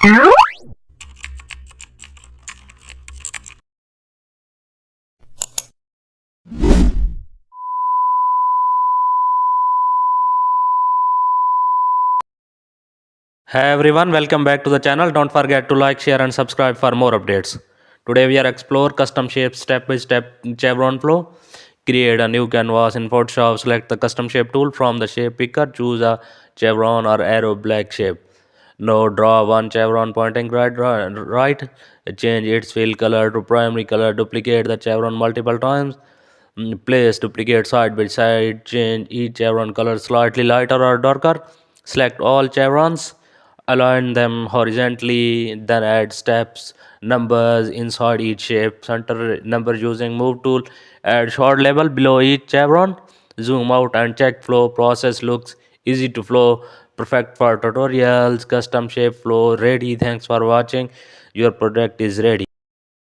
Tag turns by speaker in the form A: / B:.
A: Hey everyone, welcome back to the channel. Don't forget to like, share and subscribe for more updates. Today we are explore custom shape step by step chevron flow. Create a new canvas in Photoshop. Select the custom shape tool from the shape picker. Choose a chevron or arrow black shape. Now draw one chevron pointing right. Change its fill color to primary color. Duplicate the chevron multiple times. Place duplicate side by side. Change each chevron color slightly lighter or darker. Select all chevrons. Align them horizontally. Then add steps, numbers inside each shape. Center number using move tool. Add short label below each chevron. Zoom out and check flow. Process looks easy to flow. Perfect for tutorials. Custom shape flow ready. Thanks for watching. Your product is ready.